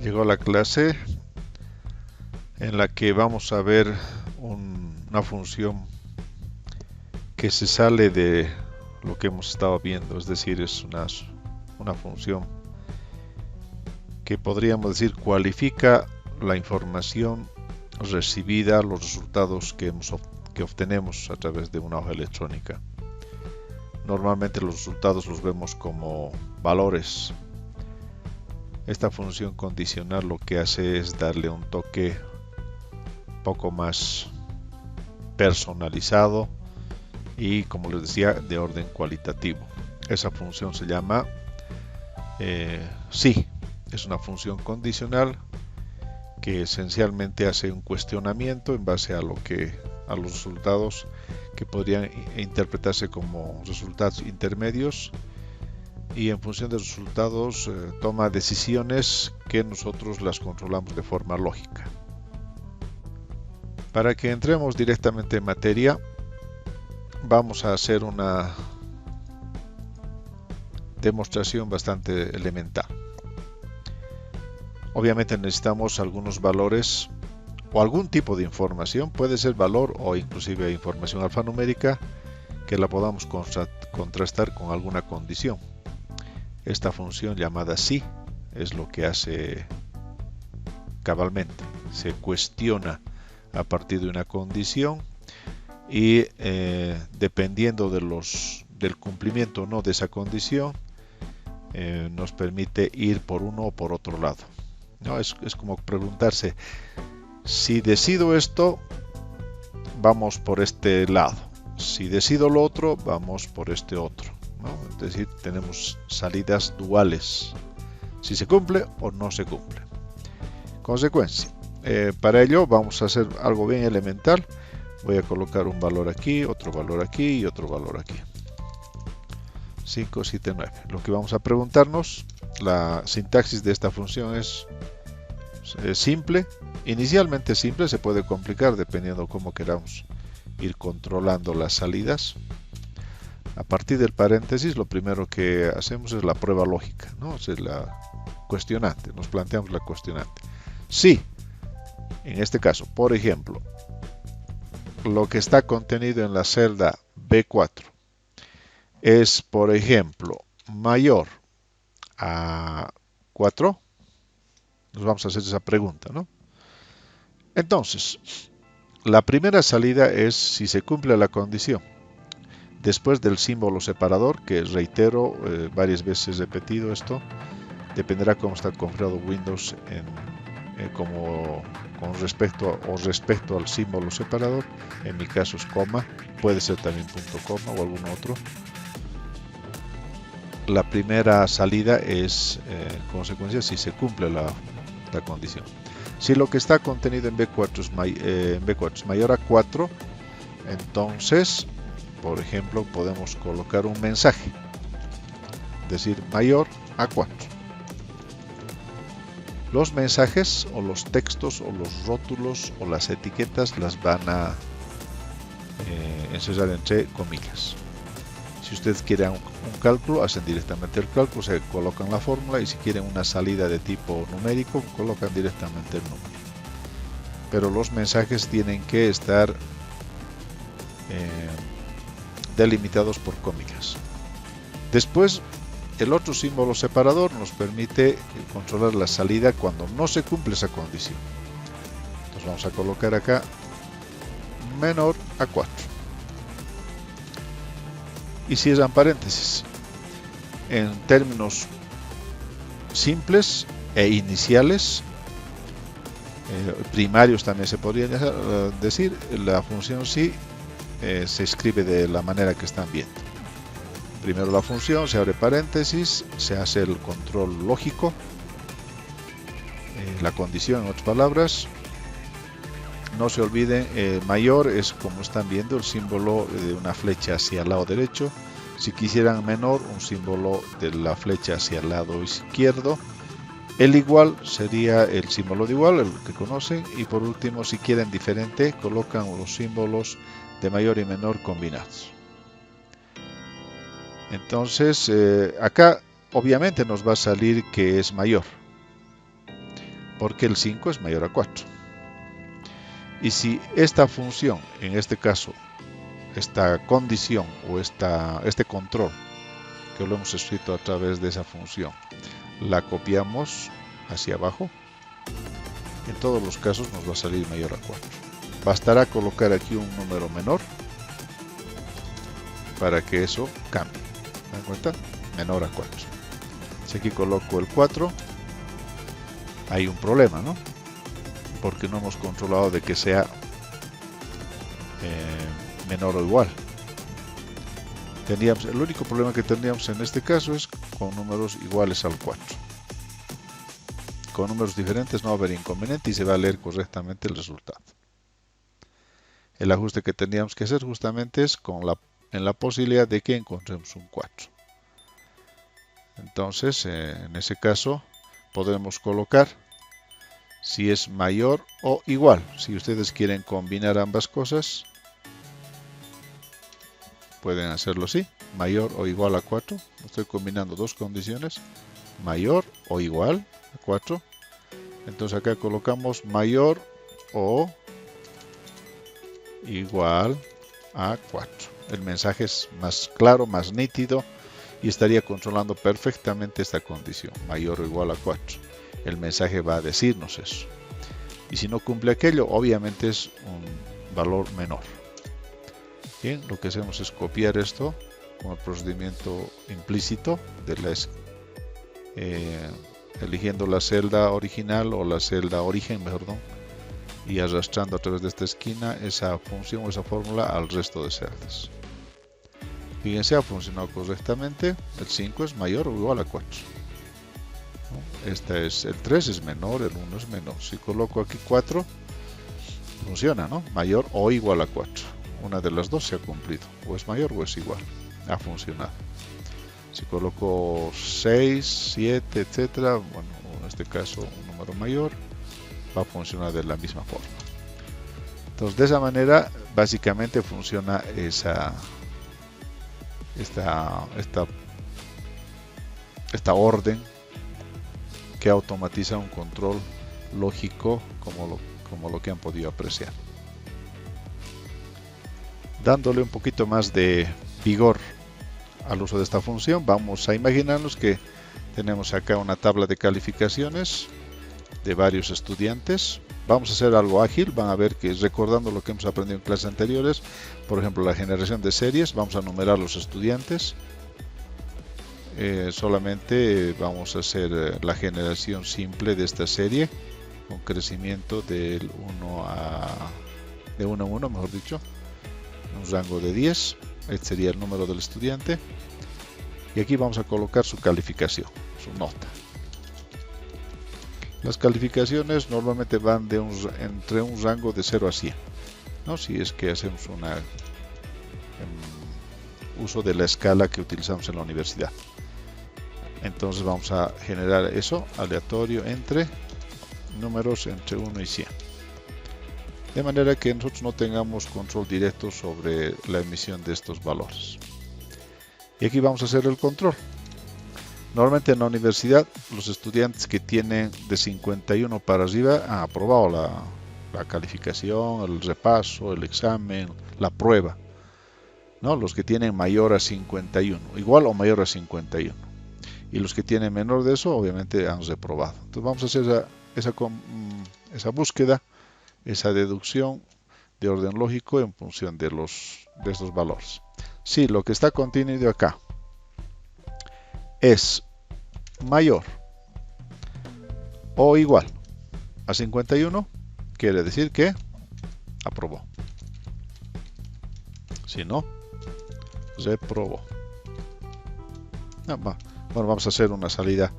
Llegó la clase en la que vamos a ver una función que se sale de lo que hemos estado viendo, es decir, es una función que podríamos decir cualifica la información recibida, los resultados que obtenemos a través de una hoja electrónica. Normalmente los resultados los vemos como valores. Esta función condicional lo que hace es darle un toque poco más personalizado y, como les decía, de orden cualitativo. Esa función se llama sí, es una función condicional que esencialmente hace un cuestionamiento en base a los resultados que podrían interpretarse como resultados intermedios, y en función de los resultados toma decisiones que nosotros las controlamos de forma lógica. Para que entremos directamente en materia, vamos a hacer una demostración bastante elemental. Obviamente necesitamos algunos valores o algún tipo de información, puede ser valor o inclusive información alfanumérica, que la podamos contrastar con alguna condición. Esta función llamada sí es lo que hace cabalmente. Se cuestiona a partir de una condición y dependiendo del cumplimiento o no de esa condición, nos permite ir por uno o por otro lado. ¿No? Es como preguntarse, si decido esto, vamos por este lado. Si decido lo otro, vamos por este otro, ¿no? Es decir, tenemos salidas duales. Si se cumple o no se cumple. Consecuencia. Para ello vamos a hacer algo bien elemental. Voy a colocar un valor aquí, otro valor aquí y otro valor aquí. 5, 7, 9. Lo que vamos a preguntarnos, la sintaxis de esta función es simple. Inicialmente simple, se puede complicar dependiendo cómo queramos ir controlando las salidas. A partir del paréntesis, lo primero que hacemos es la prueba lógica, ¿no? Es la cuestionante, nos planteamos la cuestionante. Si, en este caso, por ejemplo, lo que está contenido en la celda B4 es, por ejemplo, mayor a 4, nos vamos a hacer esa pregunta, ¿no? Entonces, la primera salida es si se cumple la condición. Después del símbolo separador, que reitero, varias veces repetido esto, dependerá cómo está configurado Windows con respecto al símbolo separador. En mi caso es coma, puede ser también punto coma o algún otro. La primera salida es, en consecuencia, si se cumple la condición. Si lo que está contenido en B4 es mayor a 4, entonces, por ejemplo, podemos colocar un mensaje, decir mayor a 4. Los mensajes o los textos o los rótulos o las etiquetas las van a encerrar entre comillas. Si ustedes quieren un cálculo, hacen directamente el cálculo, se colocan la fórmula, y si quieren una salida de tipo numérico, colocan directamente el número. Pero los mensajes tienen que estar delimitados por comillas. Después, el otro símbolo separador nos permite controlar la salida cuando no se cumple esa condición. Entonces vamos a colocar acá menor a 4. Y cierran paréntesis. En términos simples e iniciales, primarios también se podría decir, la función sí se escribe de la manera que están viendo. Primero la función, se abre paréntesis, se hace el control lógico, la condición en otras palabras. No se olviden, mayor es, como están viendo, el símbolo de una flecha hacia el lado derecho. Si quisieran menor, un símbolo de la flecha hacia el lado izquierdo. El igual sería el símbolo de igual, el que conocen. Y por último, si quieren diferente, colocan los símbolos de mayor y menor combinados. Entonces, acá obviamente nos va a salir que es mayor. porque el 5 es mayor a 4. Y si esta función, en este caso, esta condición o este control, que lo hemos escrito a través de esa función, la copiamos hacia abajo, en todos los casos nos va a salir mayor a 4. Bastará colocar aquí un número menor para que eso cambie. ¿Se dan cuenta? Menor a 4. Si aquí coloco el 4, hay un problema, ¿no? Porque no hemos controlado de que sea menor o igual. El único problema que tendríamos en este caso es con números iguales al 4. Con números diferentes no va a haber inconveniente y se va a leer correctamente el resultado. El ajuste que tendríamos que hacer justamente es en la posibilidad de que encontremos un 4. Entonces, en ese caso, podremos colocar si es mayor o igual. Si ustedes quieren combinar ambas cosas, pueden hacerlo así, mayor o igual a 4. Estoy combinando dos condiciones, mayor o igual a 4. Entonces acá colocamos mayor o igual a 4. El mensaje es más claro, más nítido y estaría controlando perfectamente esta condición, mayor o igual a 4. El mensaje va a decirnos eso. Y si no cumple aquello, obviamente es un valor menor. Bien, lo que hacemos es copiar esto con el procedimiento implícito de eligiendo la celda original o la celda origen, y arrastrando a través de esta esquina esa función o esa fórmula al resto de celdas. Fíjense, ha funcionado correctamente. El 5 es mayor o igual a 4. El 3 es menor, el 1 es menor. Si coloco aquí 4, funciona, ¿no? Mayor o igual a 4. Una de las dos se ha cumplido. O es mayor o es igual. Ha funcionado. Si coloco 6, 7, etcétera, bueno, en este caso un número mayor, va a funcionar de la misma forma. Entonces, de esa manera, básicamente funciona esta orden que automatiza un control lógico como lo que han podido apreciar. Dándole un poquito más de vigor al uso de esta función, vamos a imaginarnos que tenemos acá una tabla de calificaciones de varios estudiantes. Vamos a hacer algo ágil, van a ver que recordando lo que hemos aprendido en clases anteriores, por ejemplo la generación de series, vamos a numerar los estudiantes. Solamente vamos a hacer la generación simple de esta serie con crecimiento del 1 en 1, mejor dicho, un rango de 10. Este sería el número del estudiante y aquí vamos a colocar su calificación, su nota. Las calificaciones normalmente van entre un rango de 0 a 100, ¿no? Si es que hacemos uso de la escala que utilizamos en la universidad. Entonces vamos a generar eso aleatorio entre números entre 1 y 100. De manera que nosotros no tengamos control directo sobre la emisión de estos valores. Y aquí vamos a hacer el control. Normalmente en la universidad los estudiantes que tienen de 51 para arriba han aprobado la calificación, el repaso, el examen, la prueba, ¿no? Los que tienen mayor a 51, igual o mayor a 51. Y los que tienen menor de eso obviamente han reprobado. Entonces vamos a hacer esa búsqueda, esa deducción de orden lógico en función de estos valores. Si lo que está contenido acá es mayor o igual a 51, quiere decir que aprobó. Si no, reprobó. Bueno, vamos a hacer una salida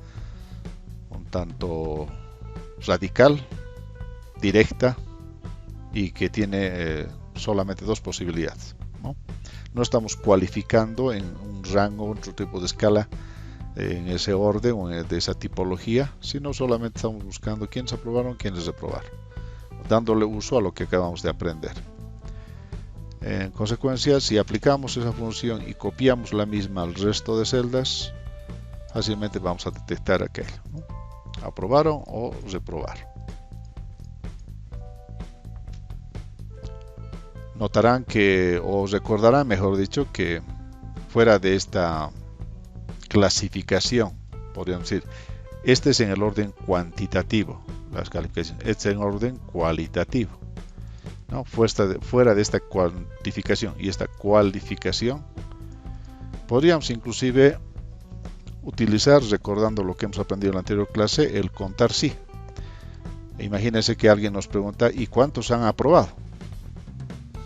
un tanto radical, directa y que tiene solamente dos posibilidades, ¿no? No estamos cualificando en un rango, otro tipo de escala, en ese orden o de esa tipología, sino solamente estamos buscando quiénes aprobaron, quiénes reprobaron, dándole uso a lo que acabamos de aprender. En consecuencia, si aplicamos esa función y copiamos la misma al resto de celdas, fácilmente vamos a detectar aquello, ¿no? Aprobaron o reprobaron. Notarán que, o recordarán mejor dicho, que fuera de esta clasificación, podríamos decir, este es en el orden cuantitativo, las calificaciones, este es en orden cualitativo, ¿no? Fuera de esta cuantificación y esta cualificación, podríamos inclusive utilizar, recordando lo que hemos aprendido en la anterior clase, el contar sí. Imagínense que alguien nos pregunta, ¿y cuántos han aprobado?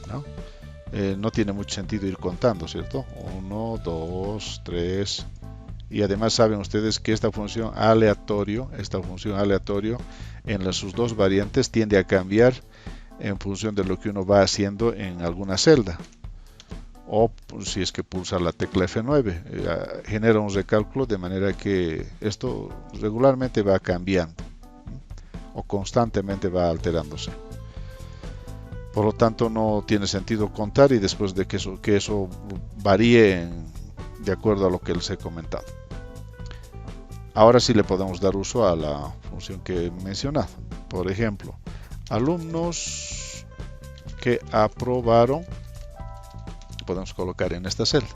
¿No? No tiene mucho sentido ir contando, ¿cierto? 1, 2, 3. Y además saben ustedes que esta función aleatorio en sus dos variantes tiende a cambiar en función de lo que uno va haciendo en alguna celda. O si es que pulsa la tecla F9, genera un recálculo de manera que esto regularmente va cambiando o constantemente va alterándose. Por lo tanto, no tiene sentido contar y después de que eso varíe de acuerdo a lo que les he comentado. Ahora sí le podemos dar uso a la función que he mencionado. Por ejemplo, alumnos que aprobaron, podemos colocar en esta celda.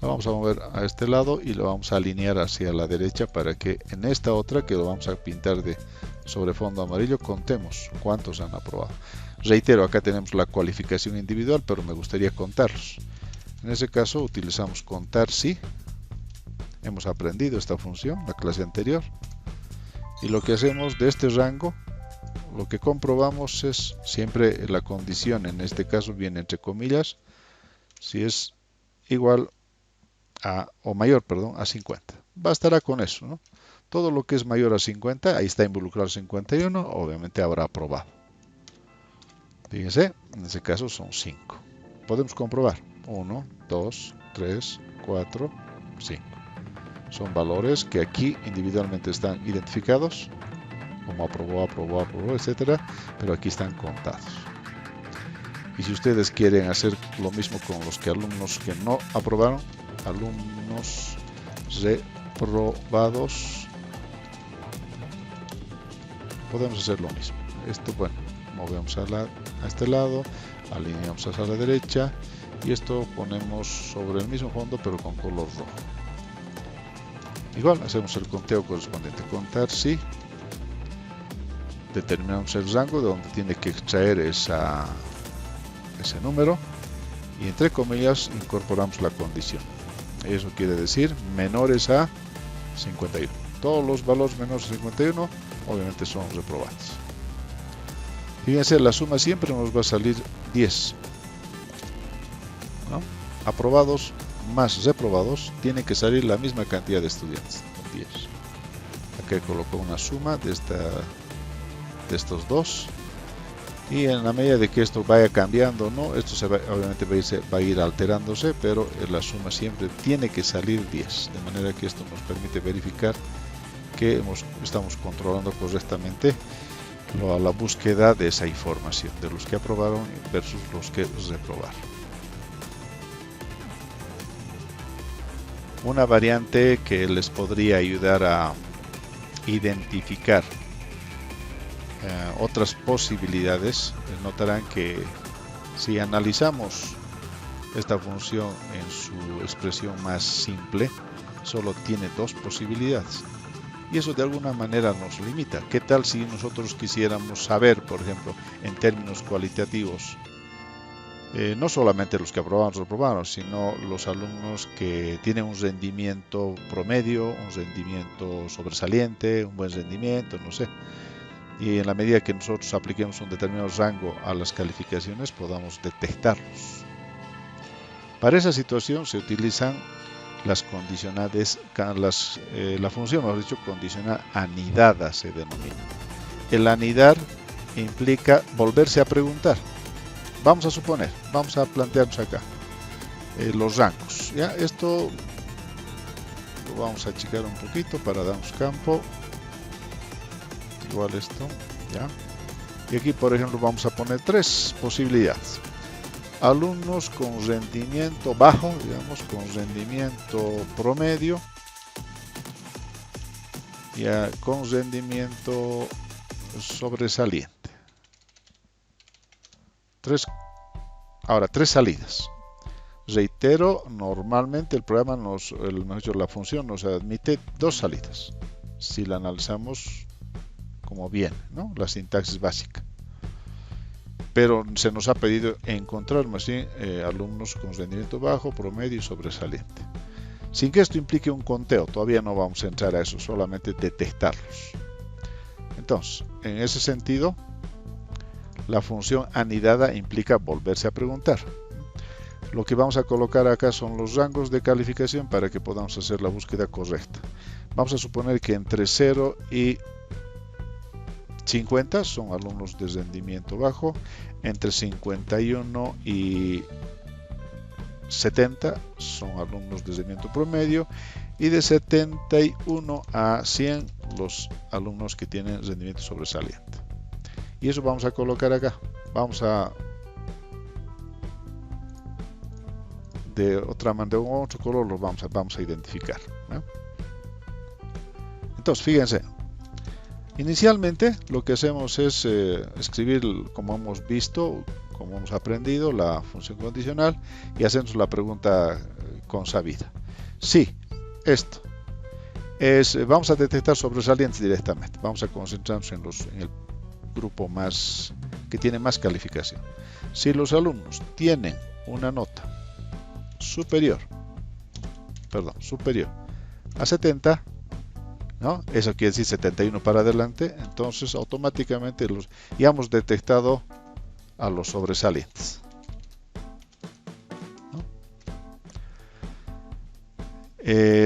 La vamos a mover a este lado y lo vamos a alinear hacia la derecha para que en esta otra, que lo vamos a pintar de sobre fondo amarillo, contemos cuántos han aprobado. Reitero, acá tenemos la cualificación individual, pero me gustaría contarlos. En ese caso utilizamos contar sí. Hemos aprendido esta función la clase anterior. Y lo que hacemos de este rango, lo que comprobamos es siempre la condición, en este caso viene entre comillas, si es igual a, o mayor, perdón, a 50. Bastará con eso, ¿no? Todo lo que es mayor a 50, ahí está involucrado 51, obviamente habrá aprobado. Fíjense, en este caso son 5. Podemos comprobar. 1, 2, 3, 4, 5. Son valores que aquí individualmente están identificados, como aprobó, etcétera, pero aquí están contados. Y si ustedes quieren hacer lo mismo con los alumnos que no aprobaron, alumnos reprobados, podemos hacer lo mismo. Esto, bueno, movemos a este lado, alineamos hacia la derecha y esto ponemos sobre el mismo fondo pero con color rojo. Igual hacemos el conteo correspondiente. Contar sí. Determinamos el rango de donde tiene que extraer ese número y entre comillas incorporamos la condición. Eso quiere decir menores a 51. Todos los valores menores a 51 obviamente son reprobados. Fíjense, la suma siempre nos va a salir 10, ¿no? Aprobados más reprobados, tiene que salir la misma cantidad de estudiantes, 10. Acá colocó una suma de estos dos, y en la medida de que esto vaya cambiando, ¿no? Esto obviamente va a ir alterándose, pero la suma siempre tiene que salir 10, de manera que esto nos permite verificar que estamos controlando correctamente la búsqueda de esa información, de los que aprobaron versus los que reprobaron. Una variante que les podría ayudar a identificar otras posibilidades, notarán que si analizamos esta función en su expresión más simple, solo tiene dos posibilidades. Y eso de alguna manera nos limita. ¿Qué tal si nosotros quisiéramos saber, por ejemplo, en términos cualitativos, no solamente los que aprobaron o reprobaron, sino los alumnos que tienen un rendimiento promedio, un rendimiento sobresaliente, un buen rendimiento, no sé. Y en la medida que nosotros apliquemos un determinado rango a las calificaciones, podamos detectarlos. Para esa situación se utilizan las condicionales, la función, mejor dicho, condicional anidada se denomina. El anidar implica volverse a preguntar. Vamos a suponer, vamos a plantearnos acá los rangos. ¿Ya? Esto lo vamos a achicar un poquito para darnos campo. Igual esto, ¿ya? Y aquí, por ejemplo, vamos a poner tres posibilidades. Alumnos con rendimiento bajo, digamos, con rendimiento promedio, ya con rendimiento sobresaliente. Tres Ahora, tres salidas. Reitero, normalmente el programa la función nos admite dos salidas, si la analizamos como bien, ¿no? La sintaxis básica. Pero se nos ha pedido encontrar más bien alumnos con rendimiento bajo, promedio y sobresaliente. Sin que esto implique un conteo, todavía no vamos a entrar a eso, solamente detectarlos. Entonces, en ese sentido, la función anidada implica volverse a preguntar. Lo que vamos a colocar acá son los rangos de calificación para que podamos hacer la búsqueda correcta. Vamos a suponer que entre 0 y 50 son alumnos de rendimiento bajo, entre 51 y 70 son alumnos de rendimiento promedio y de 71 a 100 los alumnos que tienen rendimiento sobresaliente. Y eso vamos a colocar acá. Vamos a de otra manera, con otro color los vamos a identificar, ¿no? Entonces, fíjense, inicialmente lo que hacemos es escribir, como hemos visto, como hemos aprendido, la función condicional y hacemos la pregunta consabida. Sí, esto es, vamos a detectar sobresalientes directamente. Vamos a concentrarnos en el grupo que tiene más calificación. Si los alumnos tienen una nota superior a 70, ¿no? Eso quiere decir 71 para adelante, entonces automáticamente ya hemos detectado a los sobresalientes, ¿no?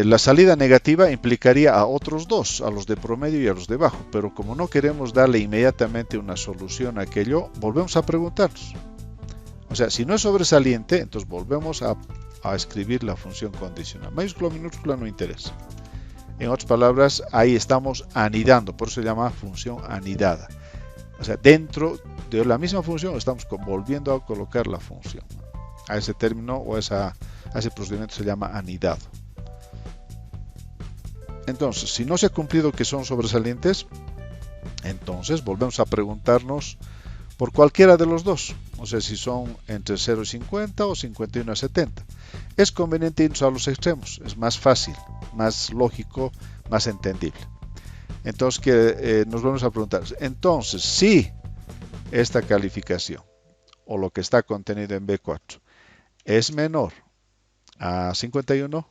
La salida negativa implicaría a otros dos, a los de promedio y a los de bajo, pero como no queremos darle inmediatamente una solución a aquello, volvemos a preguntarnos. O sea, si no es sobresaliente, entonces volvemos a escribir la función condicional. Mayúscula o minúscula no interesa. En otras palabras, ahí estamos anidando, por eso se llama función anidada. O sea, dentro de la misma función estamos volviendo a colocar la función. A ese término o a ese procedimiento se llama anidado. Entonces, si no se ha cumplido que son sobresalientes, entonces volvemos a preguntarnos por cualquiera de los dos. O sea, si son entre 0 y 50 o 51 a 70. Es conveniente irnos a los extremos, es más fácil, más lógico, más entendible. Entonces, nos vamos a preguntar, entonces, si esta calificación o lo que está contenido en B4 es menor a 51,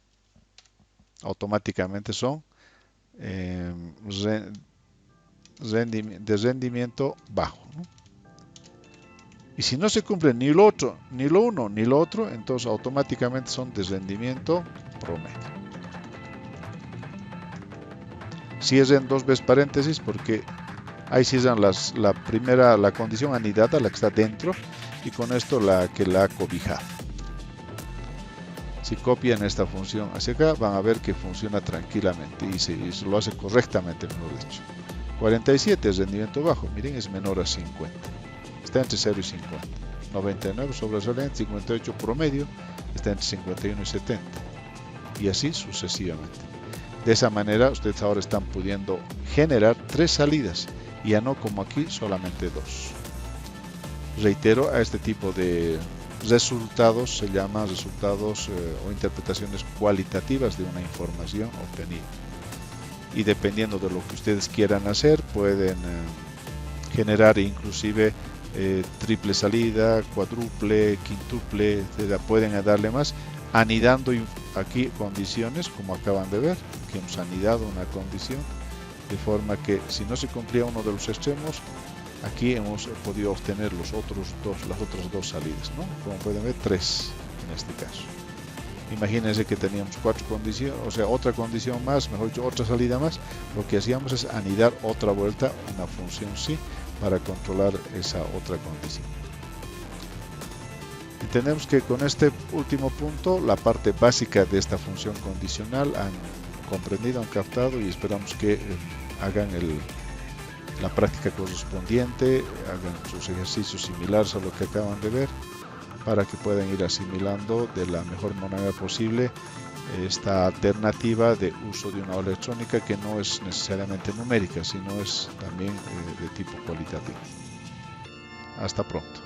automáticamente son de rendimiento bajo, ¿no? Y si no se cumple ni lo uno ni lo otro, entonces automáticamente son de rendimiento promedio. Cierren dos veces paréntesis porque ahí cierran la condición anidada, la que está dentro, y con esto la que la ha cobijado. Si copian esta función hacia acá, van a ver que funciona tranquilamente y se lo hace correctamente, mejor dicho. 47 es rendimiento bajo, miren, es menor a 50. Está entre 0 y 50. 99 sobresaliente, 58 promedio, está entre 51 y 70. Y así sucesivamente. De esa manera, ustedes ahora están pudiendo generar 3 salidas y ya no como aquí solamente 2. Reitero, a este tipo de resultados se llama resultados o interpretaciones cualitativas de una información obtenida. Y dependiendo de lo que ustedes quieran hacer, pueden generar inclusive triple salida, cuádruple, quíntuple, pueden darle más, anidando aquí condiciones, como acaban de ver, que hemos anidado una condición, de forma que si no se cumplía uno de los extremos, aquí hemos podido obtener las otras dos salidas, ¿no? Como pueden ver, 3 en este caso. Imagínense que teníamos 4 condiciones, o sea, otra condición más, mejor dicho, otra salida más. Lo que hacíamos es anidar otra vuelta una función sí para controlar esa otra condición. Entendemos que con este último punto, la parte básica de esta función condicional han comprendido, han captado, y esperamos que hagan la práctica correspondiente, hagan sus ejercicios similares a lo que acaban de ver, para que puedan ir asimilando de la mejor manera posible esta alternativa de uso de una aula electrónica que no es necesariamente numérica, sino es también de tipo cualitativo. Hasta pronto.